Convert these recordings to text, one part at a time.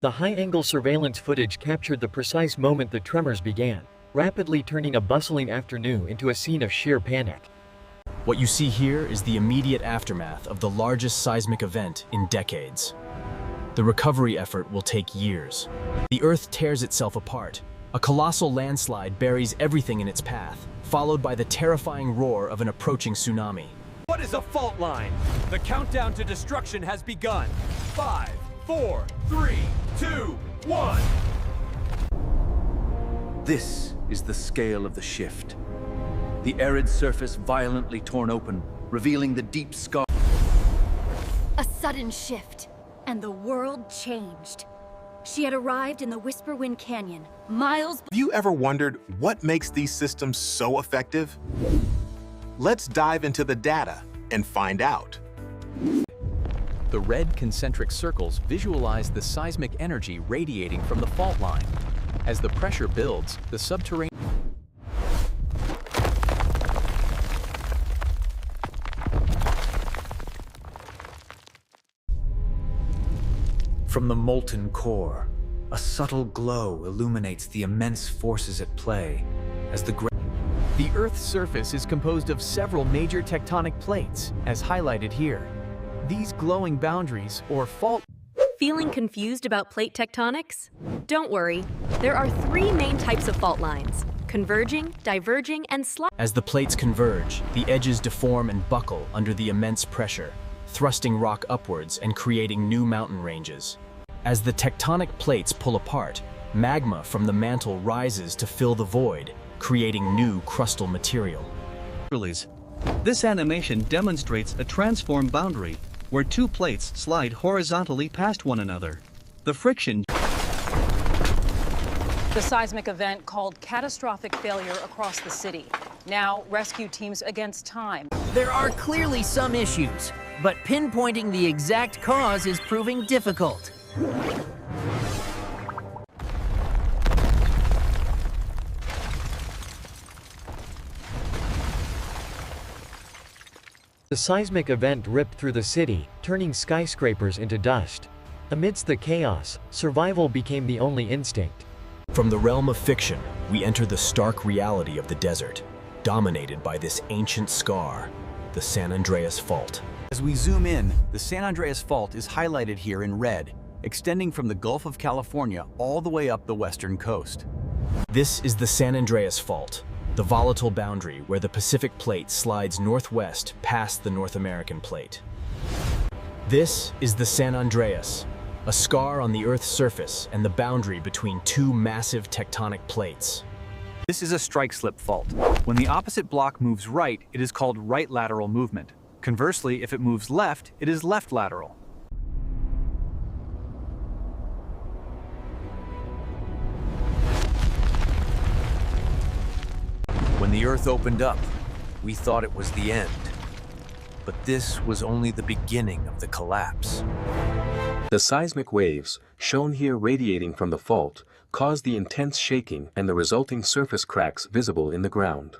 The high-angle surveillance footage captured the precise moment the tremors began, rapidly turning a bustling afternoon into a scene of sheer panic. What you see here is the immediate aftermath of the largest seismic event in decades. The recovery effort will take years. The Earth tears itself apart. A colossal landslide buries everything in its path, followed by the terrifying roar of an approaching tsunami. What is a fault line? The countdown to destruction has begun. 5, 4, 3, 2, 1. This is the scale of the shift. The arid surface violently torn open, revealing the deep scar. A sudden shift, and the world changed. She had arrived in the Whisperwind Canyon, miles. Have you ever wondered what makes these systems so effective? Let's dive into the data and find out. The red concentric circles visualize the seismic energy radiating from the fault line. As the pressure builds, the subterranean From the molten core, a subtle glow illuminates the immense forces at play as the Earth's surface is composed of several major tectonic plates, as highlighted here. These glowing boundaries, or fault. Feeling confused about plate tectonics? Don't worry. There are three main types of fault lines: converging, diverging, and sliding. As the plates converge, the edges deform and buckle under the immense pressure, thrusting rock upwards and creating new mountain ranges. As the tectonic plates pull apart, magma from the mantle rises to fill the void, creating new crustal material. This animation demonstrates a transform boundary, where two plates slide horizontally past one another. The friction. The seismic event called catastrophic failure across the city. Now, rescue teams against time. There are clearly some issues, but pinpointing the exact cause is proving difficult. The seismic event ripped through the city, turning skyscrapers into dust. Amidst the chaos, survival became the only instinct. From the realm of fiction, we enter the stark reality of the desert, dominated by this ancient scar, the San Andreas Fault. As we zoom in, the San Andreas Fault is highlighted here in red, extending from the Gulf of California all the way up the western coast. This is the San Andreas Fault, the volatile boundary where the Pacific Plate slides northwest past the North American Plate. This is the San Andreas, a scar on the Earth's surface and the boundary between two massive tectonic plates. This is a strike-slip fault. When the opposite block moves right, it is called right lateral movement. Conversely, if it moves left, it is left lateral. When the Earth opened up, we thought it was the end. But this was only the beginning of the collapse. The seismic waves, shown here radiating from the fault, caused the intense shaking and the resulting surface cracks visible in the ground.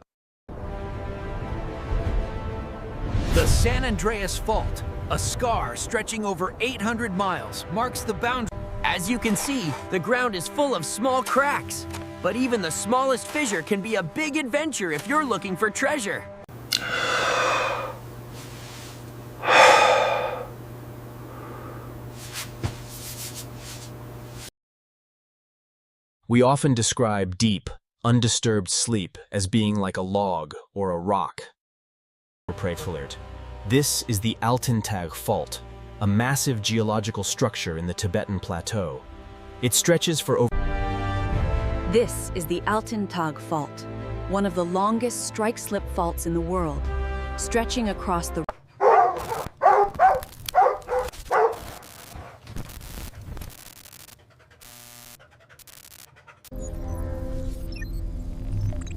The San Andreas Fault, a scar stretching over 800 miles, marks the boundary. As you can see, the ground is full of small cracks. But even the smallest fissure can be a big adventure if you're looking for treasure. We often describe deep, undisturbed sleep as being like a log or a rock. This is the Altintag Fault, a massive geological structure in the Tibetan Plateau. It stretches for over. This is the Altintag Fault, one of the longest strike-slip faults in the world, stretching across the.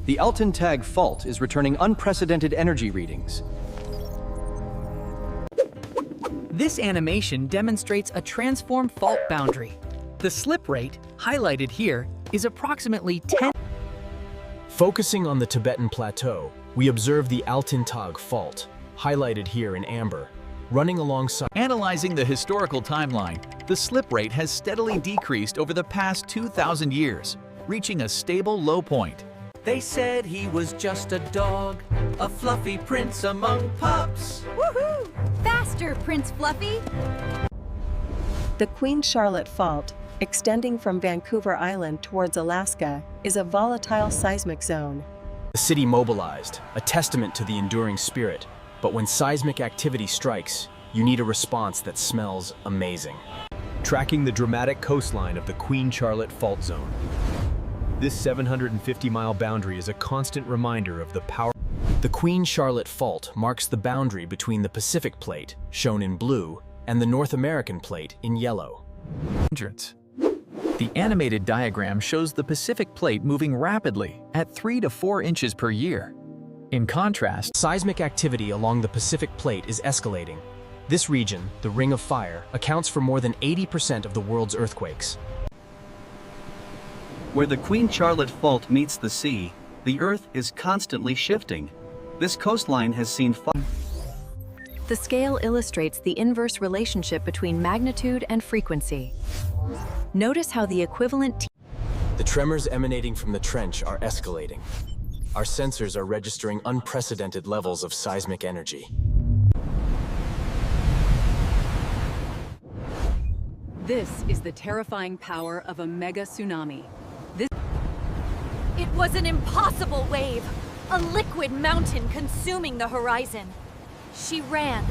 The Altintag Fault is returning unprecedented energy readings. This animation demonstrates a transform fault boundary. The slip rate, highlighted here, is approximately 10. Focusing on the Tibetan Plateau, we observe the Altintag Fault, highlighted here in amber, running alongside. Analyzing the historical timeline, The slip rate has steadily decreased over the past 2,000 years, reaching a stable low point. They said he was just a dog, a fluffy prince among pups. Woohoo! Faster, Prince Fluffy! The Queen Charlotte Fault, extending from Vancouver Island towards Alaska, is a volatile seismic zone. The city mobilized, a testament to the enduring spirit. But when seismic activity strikes, you need a response that smells amazing. Tracking the dramatic coastline of the Queen Charlotte Fault Zone. This 750-mile boundary is a constant reminder of the power. The Queen Charlotte Fault marks the boundary between the Pacific Plate, shown in blue, and the North American Plate in yellow. The animated diagram shows the Pacific Plate moving rapidly at 3 to 4 inches per year. In contrast, seismic activity along the Pacific Plate is escalating. This region, the Ring of Fire, accounts for more than 80% of the world's earthquakes. Where the Queen Charlotte Fault meets the sea, the Earth is constantly shifting. This coastline has seen The scale illustrates the inverse relationship between magnitude and frequency. Notice how the equivalent The tremors emanating from the trench are escalating. Our sensors are registering unprecedented levels of seismic energy. This is the terrifying power of a mega tsunami. It was an impossible wave, a liquid mountain consuming the horizon. She ran.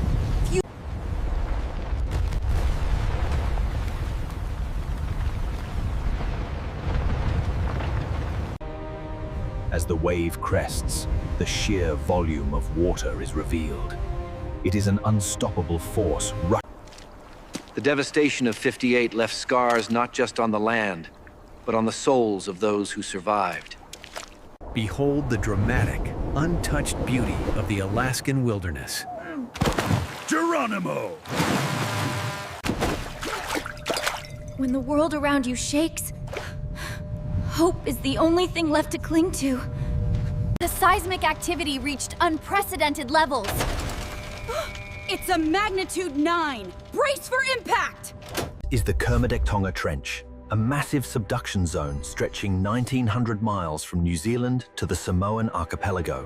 As the wave crests, the sheer volume of water is revealed. It is an unstoppable force. The devastation of '58 left scars not just on the land, but on the souls of those who survived. Behold the dramatic, untouched beauty of the Alaskan wilderness. Geronimo! When the world around you shakes, hope is the only thing left to cling to. The seismic activity reached unprecedented levels. It's a magnitude 9. Brace for impact! Is the Kermadec-Tonga Trench, a massive subduction zone stretching 1,900 miles from New Zealand to the Samoan archipelago.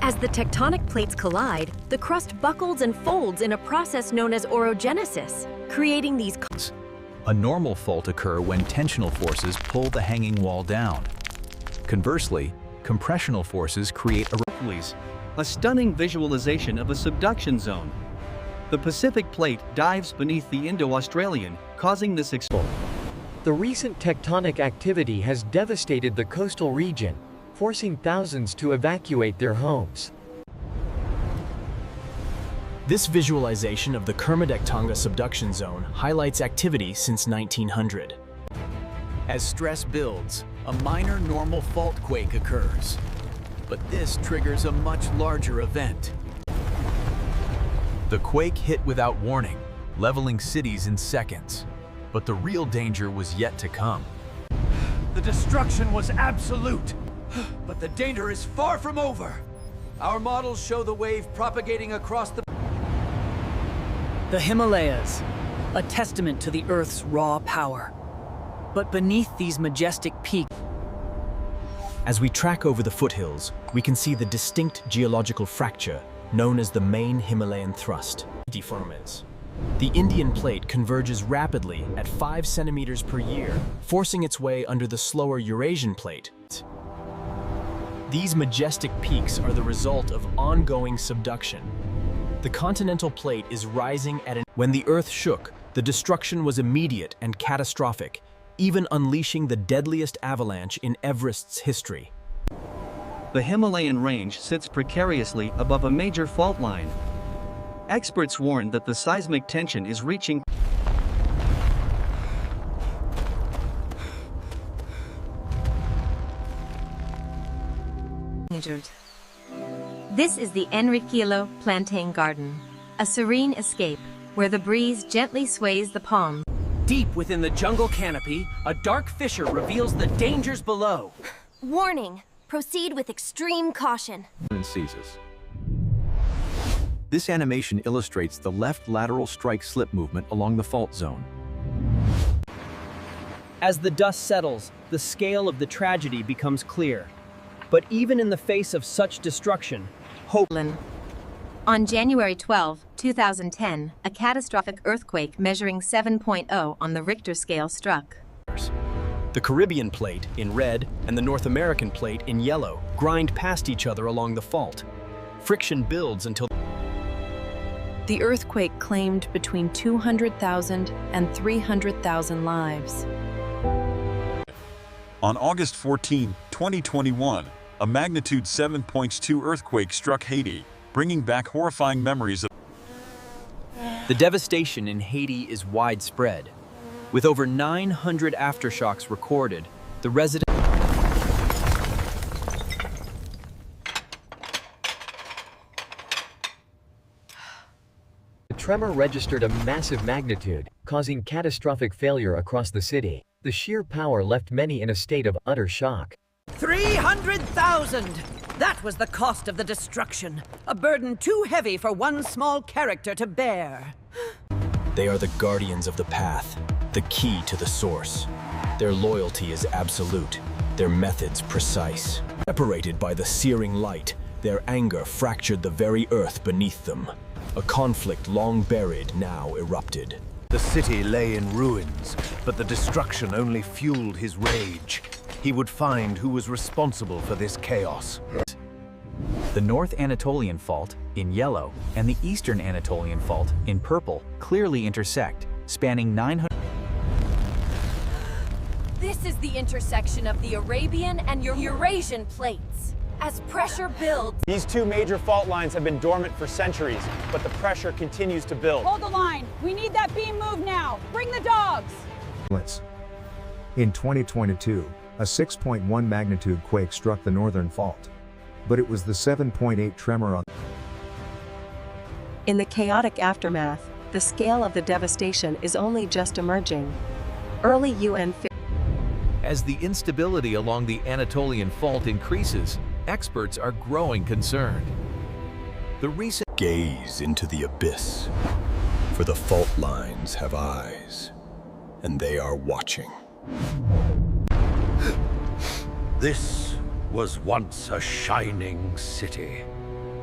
As the tectonic plates collide, the crust buckles and folds in a process known as orogenesis, creating these. A normal fault occurs when tensional forces pull the hanging wall down. Conversely, compressional forces create a stunning visualization of a subduction zone. The Pacific Plate dives beneath the Indo-Australian, causing this explosion. The recent tectonic activity has devastated the coastal region, forcing thousands to evacuate their homes. This visualization of the Kermadec-Tonga subduction zone highlights activity since 1900. As stress builds, a minor normal fault quake occurs. But this triggers a much larger event. The quake hit without warning, leveling cities in seconds. But the real danger was yet to come. The destruction was absolute, but the danger is far from over. Our models show the wave propagating across the Himalayas, a testament to the Earth's raw power. But beneath these majestic peaks, as we track over the foothills, we can see the distinct geological fracture known as the main Himalayan thrust. Deformance. The Indian plate converges rapidly at 5 centimeters per year, forcing its way under the slower Eurasian plate. These majestic peaks are the result of ongoing subduction. The continental plate is rising at an... When the Earth shook, the destruction was immediate and catastrophic, even unleashing the deadliest avalanche in Everest's history. The Himalayan range sits precariously above a major fault line. Experts warn that the seismic tension is reaching. This is the Enriquillo Plantain Garden, a serene escape where the breeze gently sways the palms. Deep within the jungle canopy, a dark fissure reveals the dangers below. Warning, proceed with extreme caution. And seizes. This animation illustrates the left lateral strike-slip movement along the fault zone. As the dust settles, the scale of the tragedy becomes clear. But even in the face of such destruction, hope. On January 12, 2010, a catastrophic earthquake measuring 7.0 on the Richter scale struck. The Caribbean plate, in red, and the North American plate, in yellow, grind past each other along the fault. Friction builds until The earthquake claimed between 200,000 and 300,000 lives. On August 14, 2021, a magnitude 7.2 earthquake struck Haiti, bringing back horrifying memories of. The devastation in Haiti is widespread. With over 900 aftershocks recorded, the resident. The tremor registered a massive magnitude, causing catastrophic failure across the city. The sheer power left many in a state of utter shock. 300,000! That was the cost of the destruction. A burden too heavy for one small character to bear. They are the guardians of the path, the key to the source. Their loyalty is absolute, their methods precise. Separated by the searing light, their anger fractured the very earth beneath them. A conflict long buried now erupted. The city lay in ruins, but the destruction only fueled his rage. He would find who was responsible for this chaos. The North Anatolian Fault, in yellow, and the Eastern Anatolian Fault, in purple, clearly intersect, spanning 900. This is the intersection of the Arabian and Eurasian plates. As pressure builds... These two major fault lines have been dormant for centuries, but the pressure continues to build. Hold the line. We need that beam moved now. Bring the dogs. In 2022, a 6.1 magnitude quake struck the northern fault. But it was the 7.8 tremor on. In the chaotic aftermath, the scale of the devastation is only just emerging. Early UN. As the instability along the Anatolian Fault increases, experts are growing concerned. The recent gaze into the abyss, for the fault lines have eyes, and they are watching. This was once a shining city.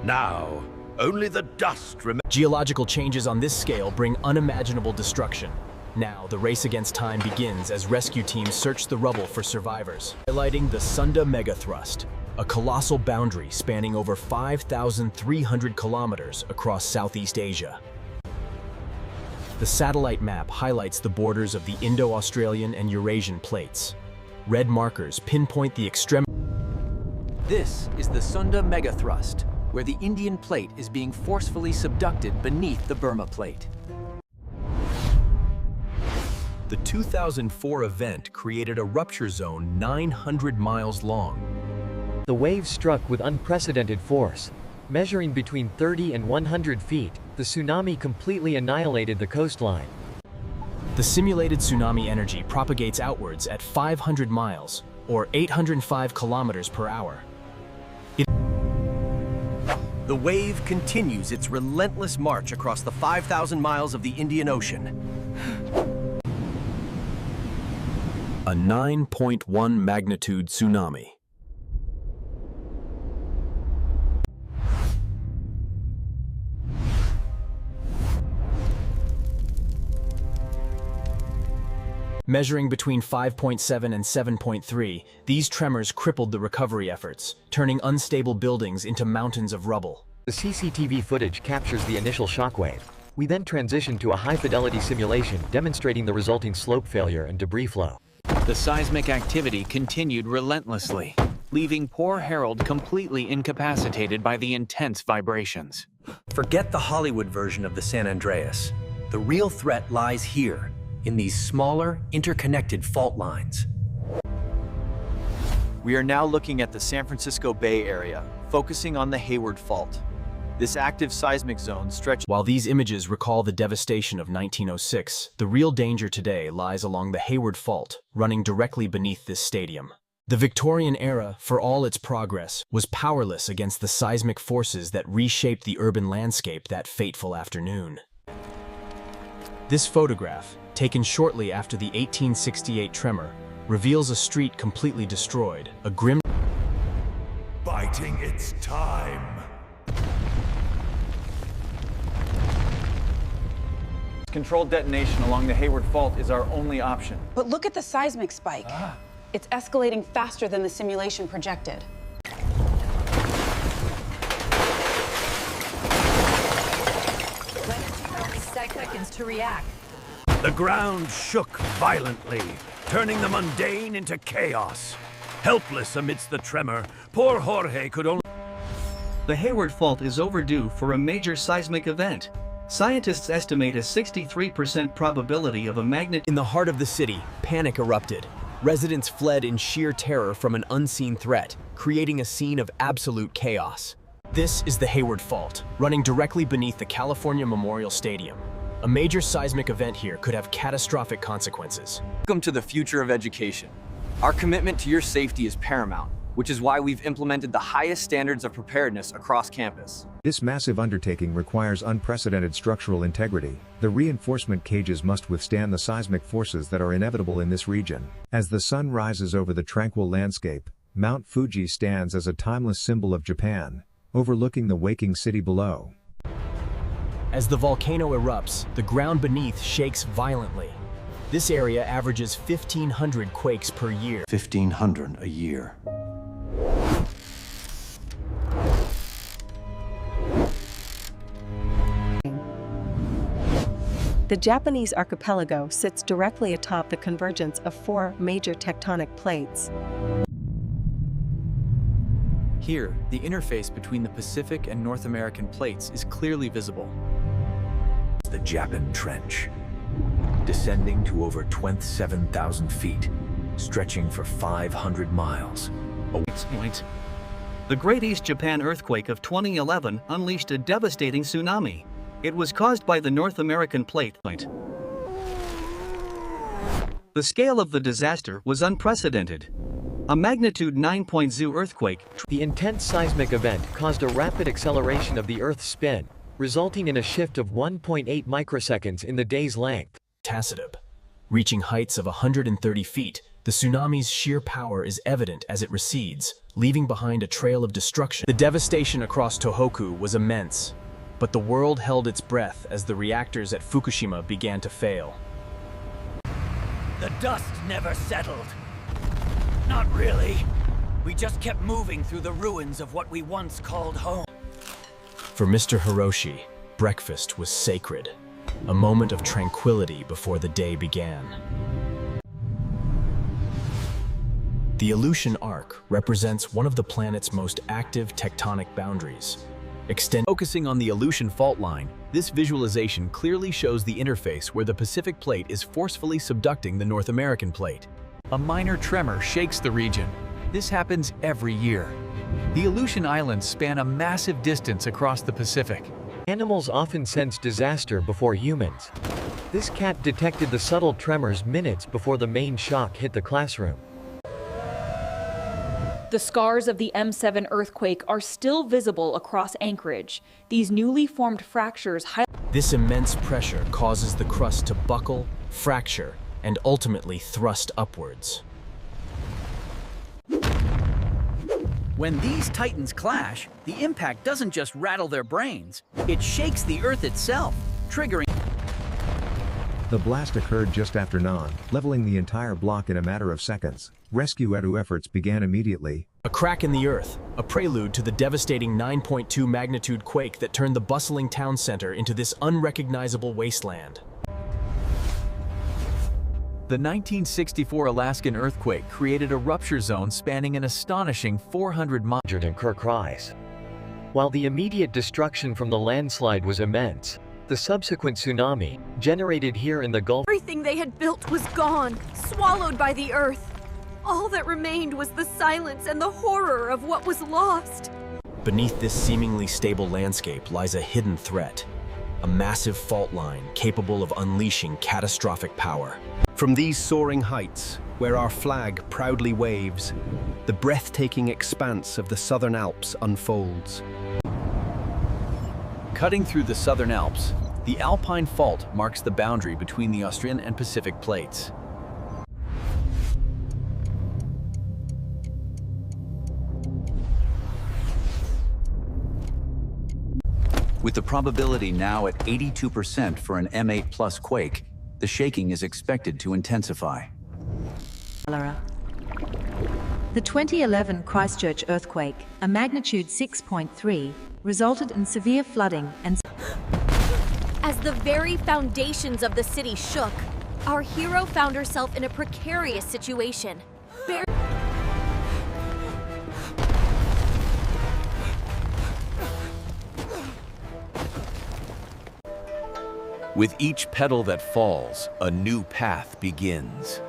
Now, only the dust remains. Geological changes on this scale bring unimaginable destruction. Now, the race against time begins as rescue teams search the rubble for survivors. Highlighting the Sunda Megathrust, a colossal boundary spanning over 5,300 kilometers across Southeast Asia. The satellite map highlights the borders of the Indo-Australian and Eurasian plates. Red markers pinpoint the extreme. This is the Sunda Megathrust, where the Indian plate is being forcefully subducted beneath the Burma plate. The 2004 event created a rupture zone 900 miles long. The wave struck with unprecedented force. Measuring between 30 and 100 feet, the tsunami completely annihilated the coastline. The simulated tsunami energy propagates outwards at 500 miles, or 805 kilometers per hour. The wave continues its relentless march across the 5,000 miles of the Indian Ocean. A 9.1 magnitude tsunami. Measuring between 5.7 and 7.3, these tremors crippled the recovery efforts, turning unstable buildings into mountains of rubble. The CCTV footage captures the initial shockwave. We then transition to a high-fidelity simulation demonstrating the resulting slope failure and debris flow. The seismic activity continued relentlessly, leaving poor Harold completely incapacitated by the intense vibrations. Forget the Hollywood version of the San Andreas. The real threat lies here, in these smaller, interconnected fault lines. We are now looking at the San Francisco Bay Area, focusing on the Hayward Fault. This active seismic zone stretches. While these images recall the devastation of 1906, the real danger today lies along the Hayward Fault, running directly beneath this stadium. The Victorian era, for all its progress, was powerless against the seismic forces that reshaped the urban landscape that fateful afternoon. This photograph, taken shortly after the 1868 tremor, reveals a street completely destroyed, a grim... Biting its time. Controlled detonation along the Hayward Fault is our only option. But look at the seismic spike. It's escalating faster than the simulation projected. 6 seconds to react. The ground shook violently, turning the mundane into chaos. Helpless amidst the tremor, poor Jorge could only... The Hayward Fault is overdue for a major seismic event. Scientists estimate a 63% probability of a magnitude. In the heart of the city, panic erupted. Residents fled in sheer terror from an unseen threat, creating a scene of absolute chaos. This is the Hayward Fault, running directly beneath the California Memorial Stadium. A major seismic event here could have catastrophic consequences. Welcome to the future of education. Our commitment to your safety is paramount, which is why we've implemented the highest standards of preparedness across campus. This massive undertaking requires unprecedented structural integrity. The reinforcement cages must withstand the seismic forces that are inevitable in this region. As the sun rises over the tranquil landscape, Mount Fuji stands as a timeless symbol of Japan, overlooking the waking city below. As the volcano erupts, the ground beneath shakes violently. This area averages 1,500 quakes per year. 1,500 a year. The Japanese archipelago sits directly atop the convergence of 4 major tectonic plates. Here, the interface between the Pacific and North American plates is clearly visible. The Japan Trench, descending to over 27,000 feet, stretching for 500 miles. The Great East Japan earthquake of 2011 unleashed a devastating tsunami. It was caused by the North American plate. The scale of the disaster was unprecedented. A magnitude 9.0 earthquake. The intense seismic event caused a rapid acceleration of the Earth's spin, resulting in a shift of 1.8 microseconds in the day's length. Tacitib. Reaching heights of 130 feet, the tsunami's sheer power is evident as it recedes, leaving behind a trail of destruction. The devastation across Tohoku was immense, but the world held its breath as the reactors at Fukushima began to fail. The dust never settled. Not really. We just kept moving through the ruins of what we once called home. For Mr. Hiroshi, breakfast was sacred, a moment of tranquility before the day began. The Aleutian Arc represents one of the planet's most active tectonic boundaries. Focusing on the Aleutian fault line, this visualization clearly shows the interface where the Pacific plate is forcefully subducting the North American plate. A minor tremor shakes the region. This happens every year. The Aleutian Islands span a massive distance across the Pacific. Animals often sense disaster before humans. This cat detected the subtle tremors minutes before the main shock hit the classroom. The scars of the M7 earthquake are still visible across Anchorage. These newly formed fractures highlight. This immense pressure causes the crust to buckle, fracture, and ultimately thrust upwards. When these titans clash, the impact doesn't just rattle their brains, it shakes the Earth itself, triggering. The blast occurred just after dawn, leveling the entire block in a matter of seconds. Rescue efforts began immediately. A crack in the earth, a prelude to the devastating 9.2 magnitude quake that turned the bustling town center into this unrecognizable wasteland. The 1964 Alaskan earthquake created a rupture zone spanning an astonishing 400 miles. And Kirk cries. While the immediate destruction from the landslide was immense, the subsequent tsunami, generated here in the Gulf. Everything they had built was gone, swallowed by the earth. All that remained was the silence and the horror of what was lost. Beneath this seemingly stable landscape lies a hidden threat. a massive fault line capable of unleashing catastrophic power. From these soaring heights, where our flag proudly waves, the breathtaking expanse of the Southern Alps unfolds. Cutting through the Southern Alps, the Alpine Fault marks the boundary between the Austrian and Pacific plates. With the probability now at 82% for an M8 plus quake, the shaking is expected to intensify. The 2011 Christchurch earthquake, a magnitude 6.3, resulted in severe flooding and... As the very foundations of the city shook, our hero found herself in a precarious situation. With each petal that falls, a new path begins.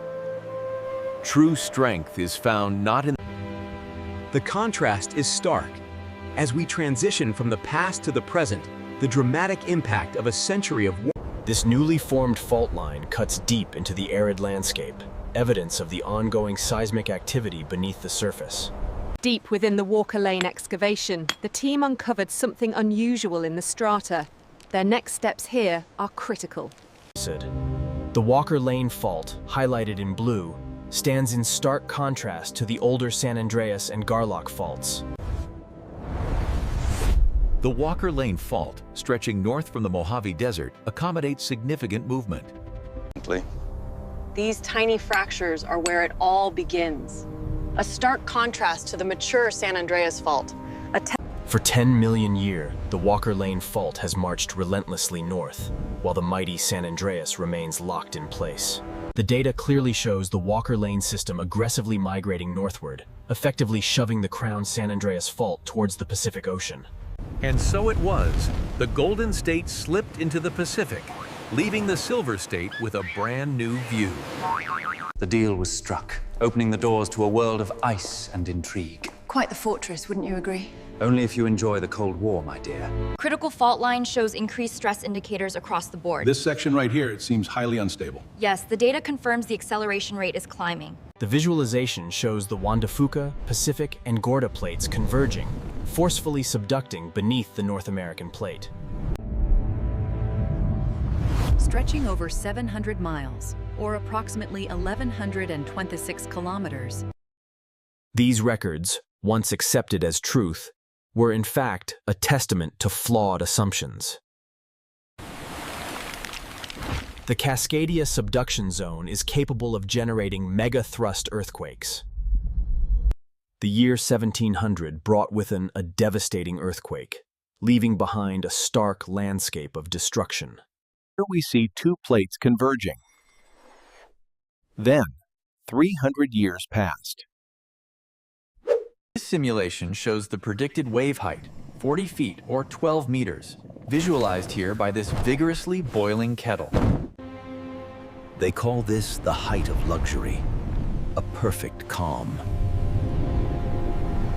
True strength is found not in... The contrast is stark. As we transition from the past to the present, the dramatic impact of a century of war. This newly formed fault line cuts deep into the arid landscape, evidence of the ongoing seismic activity beneath the surface. Deep within the Walker Lane excavation, the team uncovered something unusual in the strata. Their next steps here are critical. The Walker Lane Fault, highlighted in blue, stands in stark contrast to the older San Andreas and Garlock faults. The Walker Lane Fault, stretching north from the Mojave Desert, accommodates significant movement. These tiny fractures are where it all begins. A stark contrast to the mature San Andreas Fault. For 10 million years, the Walker Lane Fault has marched relentlessly north, while the mighty San Andreas remains locked in place. The data clearly shows the Walker Lane system aggressively migrating northward, effectively shoving the crowned San Andreas Fault towards the Pacific Ocean. And so it was. The Golden State slipped into the Pacific, leaving the Silver State with a brand new view. The deal was struck, opening the doors to a world of ice and intrigue. Quite the fortress, wouldn't you agree? Only if you enjoy the Cold War, my dear. Critical fault line shows increased stress indicators across the board. This section right here, it seems highly unstable. Yes, the data confirms the acceleration rate is climbing. The visualization shows the Juan de Fuca, Pacific, and Gorda plates converging, forcefully subducting beneath the North American plate. Stretching over 700 miles, or approximately 1,126 kilometers. These records, once accepted as truth, were in fact a testament to flawed assumptions. The Cascadia subduction zone is capable of generating mega-thrust earthquakes. The year 1700 brought with it a devastating earthquake, leaving behind a stark landscape of destruction. Here we see two plates converging. Then, 300 years passed. This simulation shows the predicted wave height, 40 feet or 12 meters, visualized here by this vigorously boiling kettle. They call this the height of luxury, a perfect calm.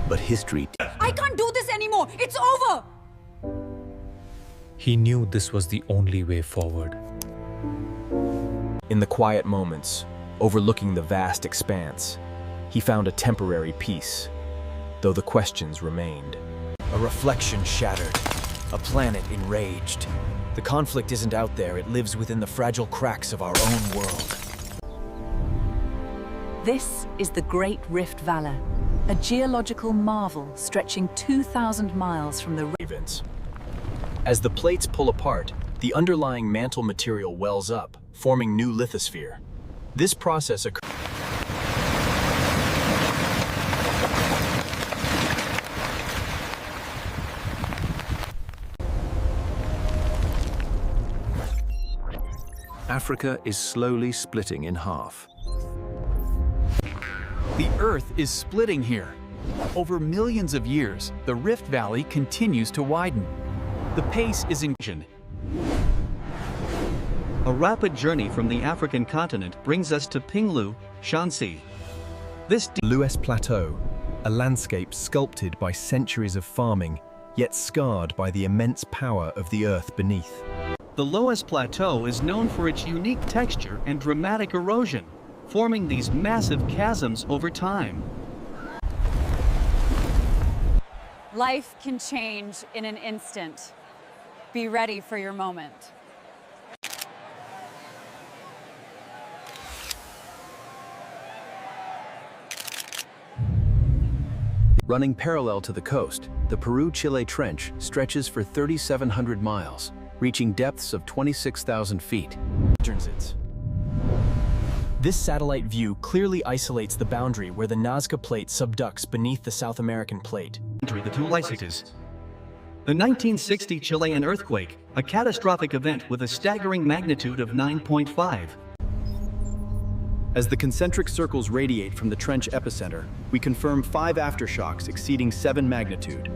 But history... I can't do this anymore! It's over! He knew this was the only way forward. In the quiet moments, overlooking the vast expanse, he found a temporary peace, though the questions remained. A reflection shattered, a planet enraged. The conflict isn't out there, it lives within the fragile cracks of our own world. This is the Great Rift Valley, a geological marvel stretching 2,000 miles from the ravens. As the plates pull apart, the underlying mantle material wells up, forming new lithosphere. This process occurs. Africa is slowly splitting in half. The Earth is splitting here. Over millions of years, the Rift Valley continues to widen. The pace is increasing. A rapid journey from the African continent brings us to Pinglu, Shanxi. This Lues Plateau, a landscape sculpted by centuries of farming, yet scarred by the immense power of the earth beneath. The lowest plateau is known for its unique texture and dramatic erosion, forming these massive chasms over time. Life can change in an instant. Be ready for your moment. Running parallel to the coast, the Peru-Chile Trench stretches for 3,700 miles, reaching depths of 26,000 feet. This satellite view clearly isolates the boundary where the Nazca Plate subducts beneath the South American plate. The 1960 Chilean earthquake, a catastrophic event with a staggering magnitude of 9.5. As the concentric circles radiate from the trench epicenter, we confirm 5 aftershocks exceeding 7 magnitude.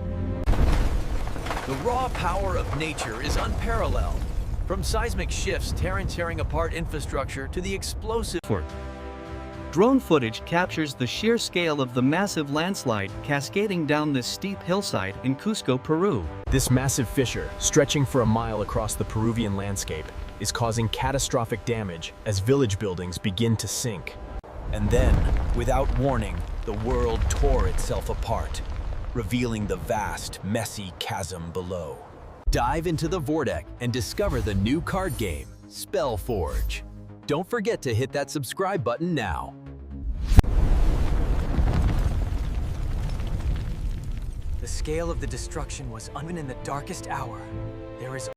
The raw power of nature is unparalleled. From seismic shifts tearing apart infrastructure to the explosive... Drone footage captures the sheer scale of the massive landslide cascading down this steep hillside in Cusco, Peru. This massive fissure, stretching for a mile across the Peruvian landscape, is causing catastrophic damage as village buildings begin to sink. And then, without warning, the world tore itself apart, revealing the vast, messy chasm below. Dive into the vortex and discover the new card game, Spellforge. Don't forget to hit that subscribe button now. The scale of the destruction was even in the darkest hour. There is